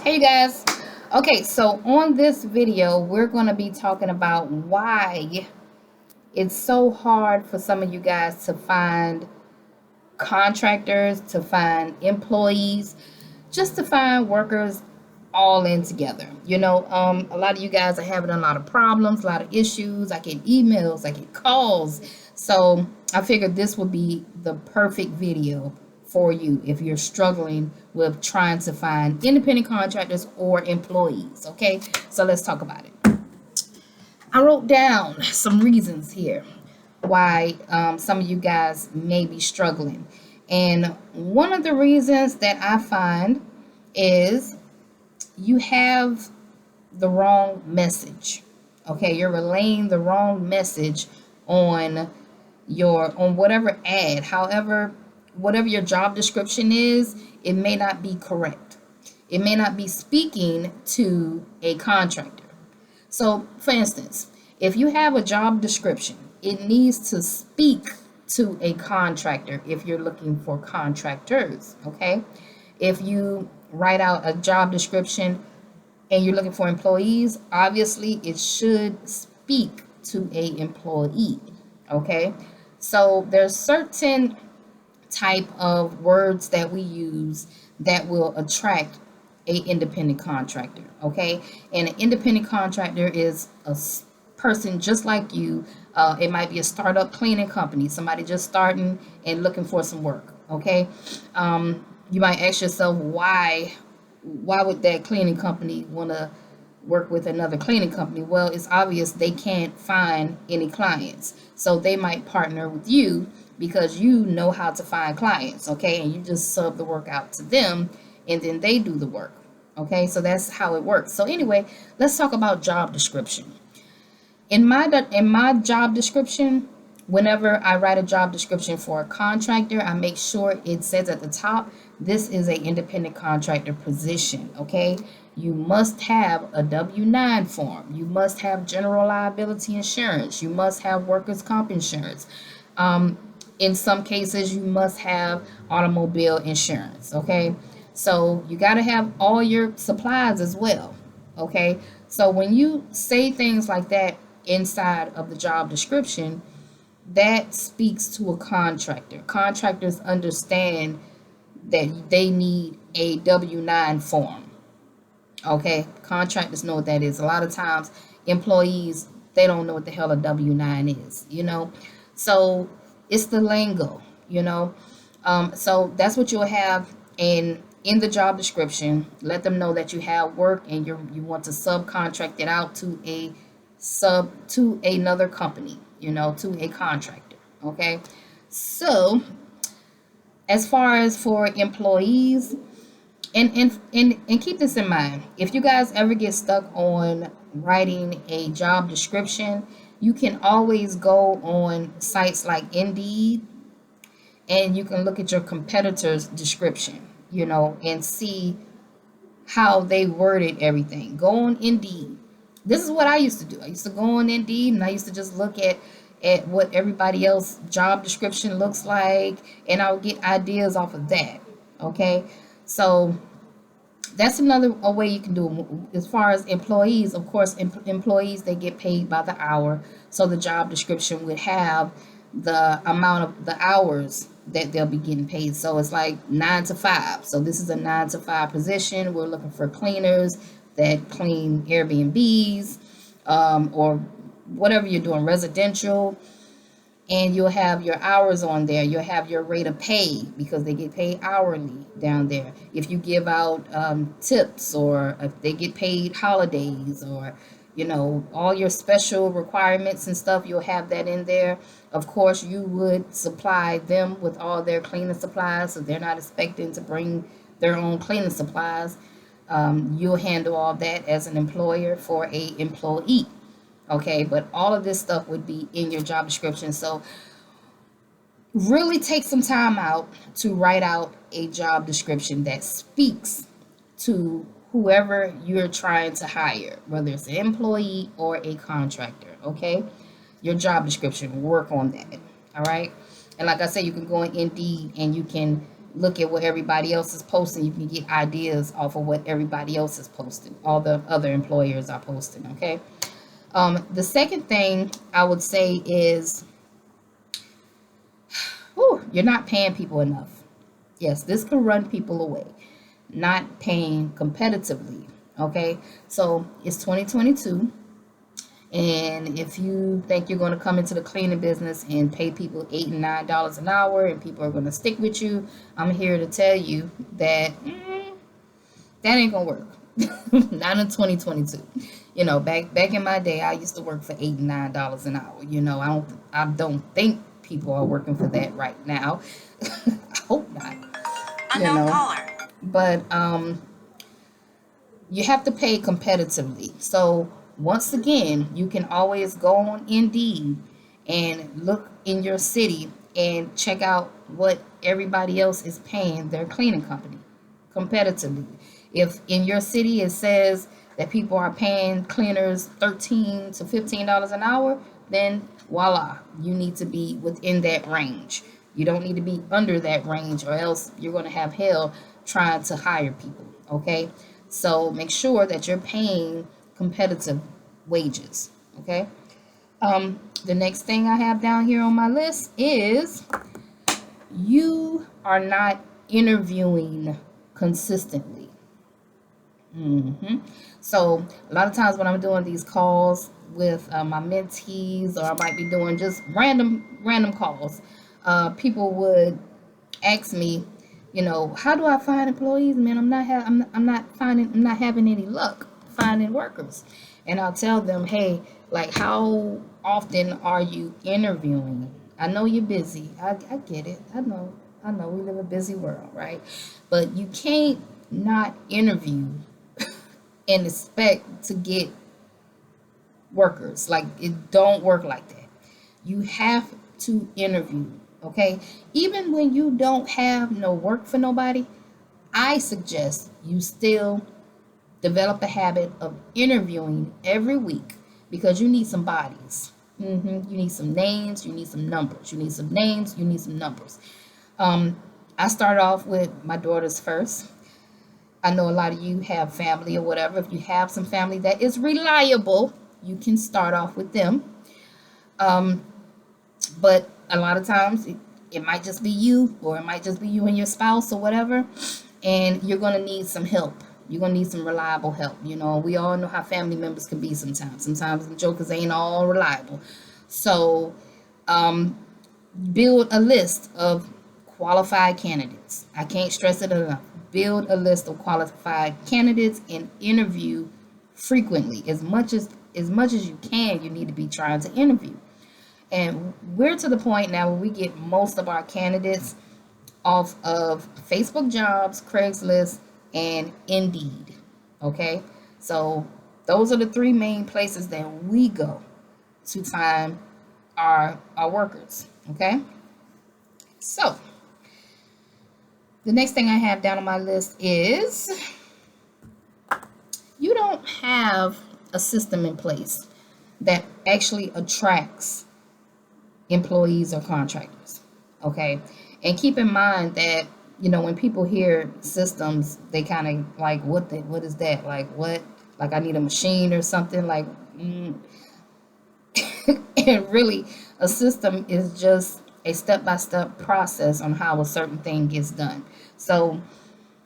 Hey you guys. Okay, so on this video, we're going to be talking about why it's so hard for some of you guys to find contractors, to find employees, just to find workers all in together. A lot of you guys are having a lot of problems, a lot of issues. I get emails, I get calls. So I figured this would be the perfect video for you if you're struggling with trying to find independent contractors or employees. Okay, so let's talk about it. I wrote down some reasons here why some of you guys may be struggling. And one of the reasons that I find is you have the wrong message. Okay, you're relaying the wrong message on on whatever ad. However, whatever your job description is, it may not be correct. It may not be speaking to a contractor. So, for instance, if you have a job description, it needs to speak to a contractor if you're looking for contractors, okay? If you write out a job description and you're looking for employees, obviously it should speak to a employee, okay? So there's certain type of words that we use that will attract a independent contractor, okay? And an independent contractor is a person just like you. It might be a startup cleaning company, somebody just starting and looking for some work, okay? You might ask yourself, why would that cleaning company want to work with another cleaning company? Well, it's obvious they can't find any clients, so they might partner with you because you know how to find clients, okay? And you just sub the work out to them and then they do the work, okay? So that's how it works. So anyway, let's talk about job description. In my job description, whenever I write a job description for a contractor, I make sure it says at the top, this is a independent contractor position, okay? You must have a W-9 form. You must have general liability insurance. You must have workers' comp insurance. In some cases, you must have automobile insurance, okay? So you got to have all your supplies as well, okay? So when you say things like that inside of the job description, that speaks to a contractor. Contractors understand that they need a W-9 form. Okay, contractors know what that is. A lot of times, employees, they don't know what the hell a W-9 is. So it's the lingo, you know. So that's what you'll have in the job description. Let them know that you have work and you want to subcontract it out to another company, to a contractor. Okay, so as far as for employees, and keep this in mind, if you guys ever get stuck on writing a job description, you can always go on sites like Indeed and you can look at your competitor's description, and see how they worded everything. Go on Indeed. This is what I used to do. I used to go on Indeed and I used to just look at what everybody else job description looks like, and I'll get ideas off of that. Okay, so that's another way you can do it. As far as employees, of course, employees, they get paid by the hour, so the job description would have the amount of the hours that they'll be getting paid. So it's like 9 to 5. So this is a 9 to 5 position. We're looking for cleaners that clean Airbnbs, or whatever you're doing, residential. And you'll have your hours on there. You'll have your rate of pay because they get paid hourly down there. If you give out tips, or if they get paid holidays, or all your special requirements and stuff, you'll have that in there. Of course, you would supply them with all their cleaning supplies, so they're not expecting to bring their own cleaning supplies. You'll handle all that as an employer for a employee. Okay, but all of this stuff would be in your job description. So really take some time out to write out a job description that speaks to whoever you're trying to hire, whether it's an employee or a contractor. Okay, your job description, work on that. All right, and like I said, you can go on Indeed and you can look at what everybody else is posting. You can get ideas off of what everybody else is posting, all the other employers are posting, okay? The second thing I would say is, you're not paying people enough. Yes, this can run people away. Not paying competitively, okay? So it's 2022. And if you think you're going to come into the cleaning business and pay people $8 and $9 an hour and people are going to stick with you, I'm here to tell you that that ain't going to work. Not in 2022. You know, back in my day, I used to work for $8 and $9 an hour. You know, I don't think people are working for that right now. I hope not. Unknown caller. But you have to pay competitively. So once again, you can always go on Indeed and look in your city and check out what everybody else is paying their cleaning company competitively. If in your city it says that people are paying cleaners $13 to $15 an hour, then voila, you need to be within that range. You don't need to be under that range, or else you're going to have hell trying to hire people, okay? So make sure that you're paying competitive wages, okay? The next thing I have down here on my list is you are not interviewing consistently. So a lot of times when I'm doing these calls with my mentees, or I might be doing just random calls, people would ask me, you know, how do I find employees? Man, I'm not having any luck finding workers. And I'll tell them, hey, like, how often are you interviewing? I know you're busy. I get it. I know we live in a busy world, right? But you can't not interview and expect to get workers. Like, it don't work like that. You have to interview, okay? Even when you don't have no work for nobody, I suggest you still develop a habit of interviewing every week, because you need some bodies. You need some names, you need some numbers. You need some names, you need some numbers. I started off with my daughters first. I know a lot of you have family or whatever. If you have some family that is reliable, you can start off with them. But a lot of times it might just be you, or it might just be you and your spouse or whatever, and you're going to need some help. You're going to need some reliable help. You know, we all know how family members can be sometimes. Sometimes the jokers ain't all reliable. So build a list of qualified candidates. I can't stress it enough. Build a list of qualified candidates and interview frequently. As much as you can, you need to be trying to interview. And we're to the point now where we get most of our candidates off of Facebook Jobs, Craigslist, and Indeed. Okay? So those are the three main places that we go to find our workers. Okay? So the next thing I have down on my list is you don't have a system in place that actually attracts employees or contractors. Okay? And keep in mind that, you know, when people hear systems, they kind of like, what is that? Like, what? Like, I need a machine or something? Like, and really, a system is just a step-by-step process on how a certain thing gets done. So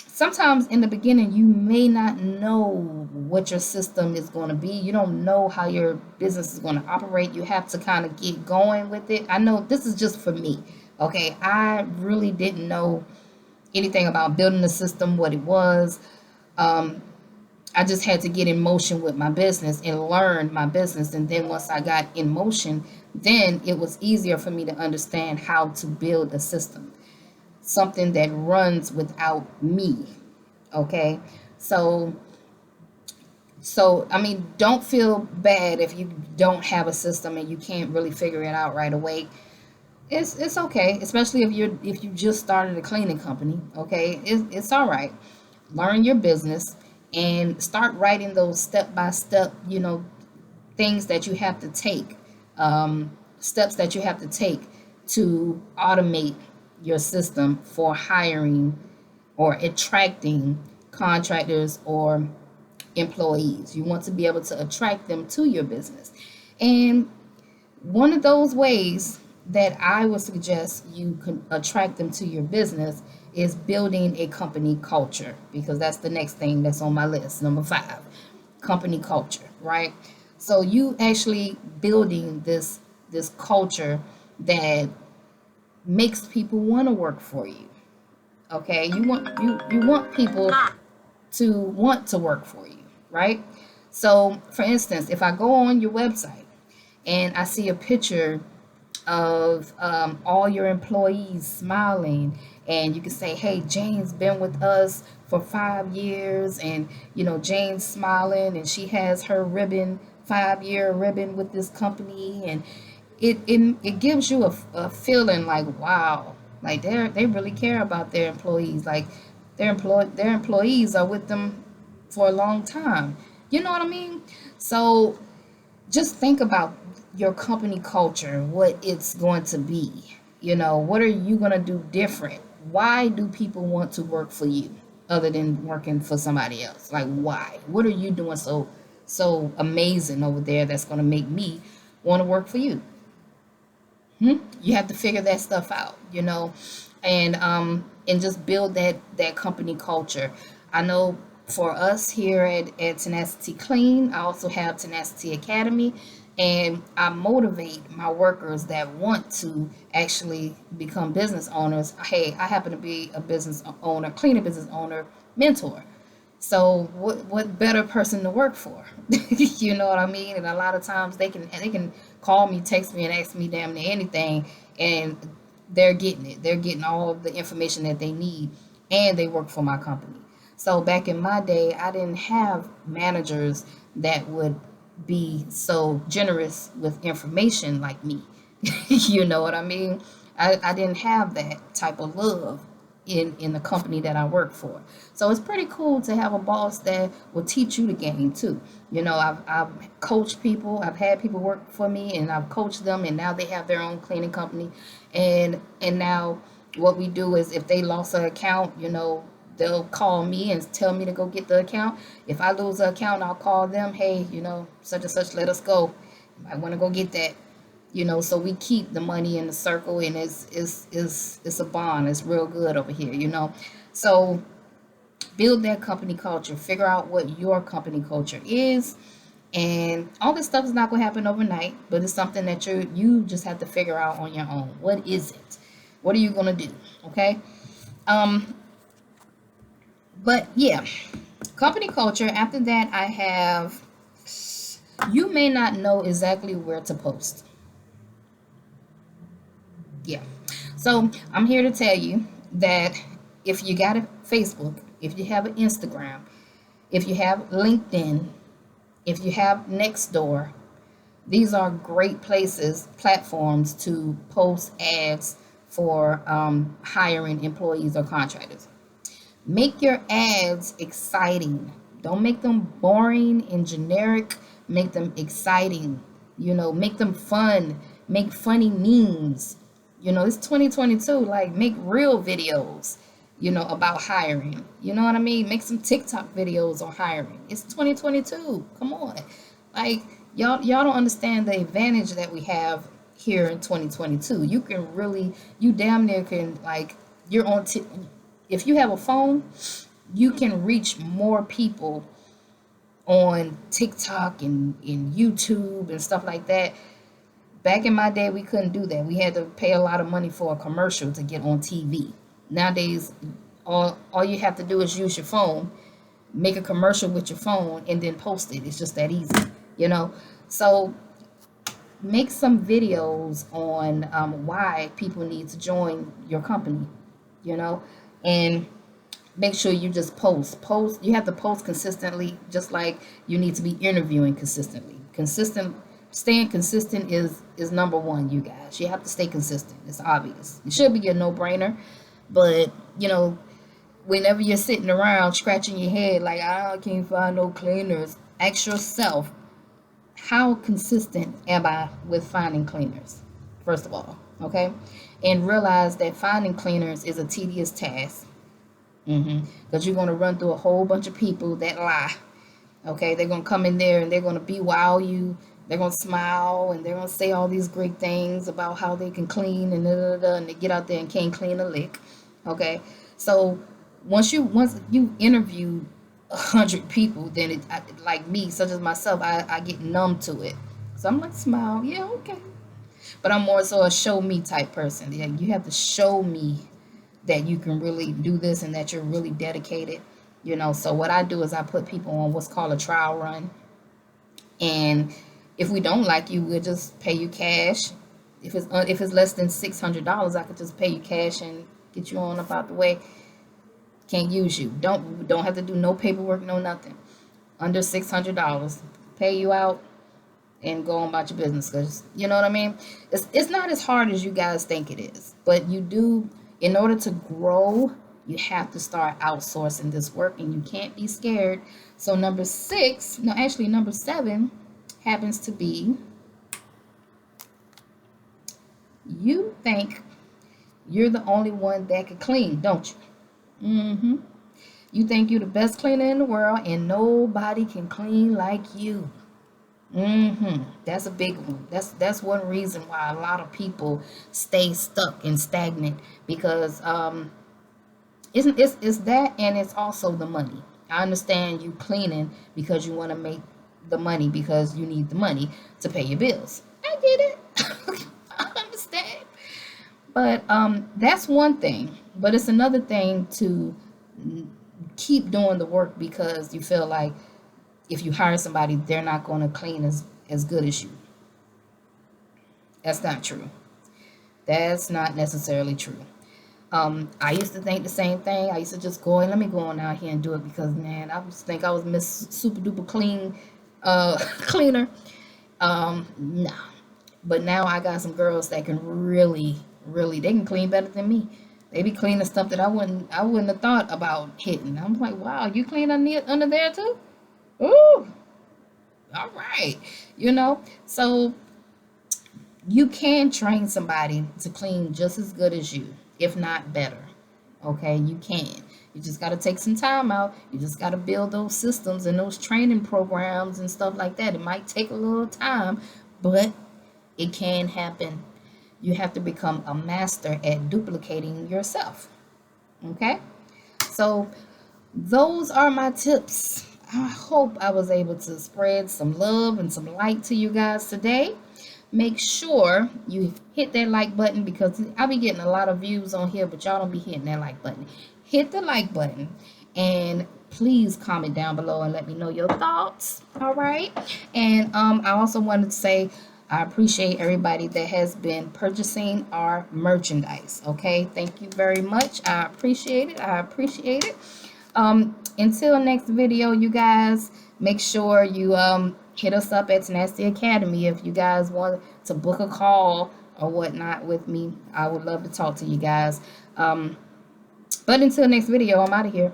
sometimes in the beginning, you may not know what your system is going to be. You don't know how your business is going to operate. You have to kind of get going with it. I know this is just for me. Okay, I really didn't know anything about building a system, what it was. I just had to get in motion with my business and learn my business. And then once I got in motion, then it was easier for me to understand how to build a system, something that runs without me. Okay, so I mean, don't feel bad if you don't have a system and you can't really figure it out right away. It's okay, especially if you just started a cleaning company. Okay, it's all right. Learn your business and start writing those step by step, you know, things that you have to take, steps that you have to take to automate your system for hiring or attracting contractors or employees. You want to be able to attract them to your business. And one of those ways that I would suggest you can attract them to your business is building a company culture, because that's the next thing that's on my list. Number 5, company culture, right? So you actually building this culture that makes people want to work for you. Okay? You want people to want to work for you, right? So, for instance, if I go on your website and I see a picture of all your employees smiling, and you can say, hey, Jane's been with us for 5 years, and Jane's smiling and she has her ribbon, 5-year ribbon with this company, and it gives you a feeling like, wow, like they really care about their employees, like their employees are with them for a long time. You know what I mean? So just think about your company culture, what it's going to be. What are you going to do different? Why do people want to work for you other than working for somebody else? Like, why? What are you doing so amazing over there that's going to make me want to work for you? You have to figure that stuff out, and just build that company culture. I know for us here at Tenacity Clean, I also have Tenacity Academy, and I motivate my workers that want to actually become business owners. Hey, I happen to be a business owner, cleaning business owner, mentor. So what better person to work for? You know what I mean? And a lot of times they can call me, text me, and ask me damn near anything, and they're getting it. They're getting all of the information that they need, and they work for my company. So back in my day, I didn't have managers that would be so generous with information like me. You know what I mean? I didn't have that type of love in the company that I work for. So it's pretty cool to have a boss that will teach you the game too. I've coached people, I've had people work for me, and I've coached them, and now they have their own cleaning company. And now what we do is, if they lost an account, they'll call me and tell me to go get the account. If I lose the account, I'll call them, hey, such and such, let us go. I want to go get that. So we keep the money in the circle, and it's a bond. It's real good over here. So build that company culture. Figure out what your company culture is, and all this stuff is not going to happen overnight, but it's something that you just have to figure out on your own. What is it? What are you going to do? Okay. But yeah, company culture. After that, I have. You may not know exactly where to post. Yeah. So I'm here to tell you that if you got a Facebook, if you have an Instagram, if you have LinkedIn, if you have Nextdoor, these are great platforms to post ads for hiring employees or contractors. Make your ads exciting. Don't make them boring and generic. Make them exciting. Make them fun. Make funny memes. It's 2022. Like, make real videos, about hiring. You know what I mean? Make some TikTok videos on hiring. It's 2022. Come on. Like, y'all don't understand the advantage that we have here in 2022. You damn near can, like, you're on if you have a phone, you can reach more people on TikTok and YouTube and stuff like that. Back in my day, we couldn't do that. We had to pay a lot of money for a commercial to get on TV. Nowadays, all you have to do is use your phone, make a commercial with your phone, and then post it. It's just that easy. So make some videos on why people need to join your company, and make sure you just post. You have to post consistently, just like you need to be interviewing consistently. Staying consistent is number one, you guys. You have to stay consistent. It's obvious. It should be a no-brainer, but whenever you're sitting around scratching your head like, I can't find no cleaners, ask yourself, how consistent am I with finding cleaners? First of all, okay? and realize that finding cleaners is a tedious task. Because you're going to run through a whole bunch of people that lie. Okay, they're going to come in there and they're going to wow you. They're going to smile and they're going to say all these great things about how they can clean and and they get out there and can't clean a lick. Okay, so once you interview 100 people, then like me, such as myself, I get numb to it. So I'm like, smile, yeah, okay. But I'm more so a show me type person. Yeah, you have to show me that you can really do this and that you're really dedicated. So what I do is I put people on what's called a trial run. And if we don't like you, we'll just pay you cash. If it's less than $600, I could just pay you cash and get you on about the way. Can't use you. Don't have to do no paperwork, no nothing. Under $600, pay you out and go on about your business. Cause you know what I mean. It's not as hard as you guys think it is, but you do. In order to grow, you have to start outsourcing this work, and you can't be scared. So number 7 happens to be, you think you're the only one that can clean, don't you? You think you're the best cleaner in the world and nobody can clean like you. That's a big one. That's one reason why a lot of people stay stuck and stagnant, because it's that, and it's also the money. I understand you cleaning because you want to make the money, because you need the money to pay your bills. I get it. I understand. But that's one thing. But it's another thing to keep doing the work because you feel like if you hire somebody, they're not going to clean as good as you. That's not true. That's not necessarily true. I used to think the same thing. I used to just go and let me go on out here and do it because, man, I used to think I was Miss Super Duper Clean cleaner. Nah. But now I got some girls that can really, really, they can clean better than me. They be cleaning stuff that I wouldn't have thought about hitting. I'm like, wow, you clean under there too? Ooh, all right. So you can train somebody to clean just as good as you, if not better. Okay, you can. You just got to take some time out. You just got to build those systems and those training programs and stuff like that. It might take a little time, but it can happen. You have to become a master at duplicating yourself. Okay? So those are my tips. I hope I was able to spread some love and some light to you guys today. Make sure you hit that like button, because I'll be getting a lot of views on here, but y'all don't be hitting that like button. Hit the like button, and please comment down below and let me know your thoughts. All right. And I also wanted to say I appreciate everybody that has been purchasing our merchandise. Okay, thank you very much. I appreciate it. Until next video, you guys, make sure you hit us up at Tenacity Academy if you guys want to book a call or whatnot with me. I would love to talk to you guys. But until next video, I'm out of here.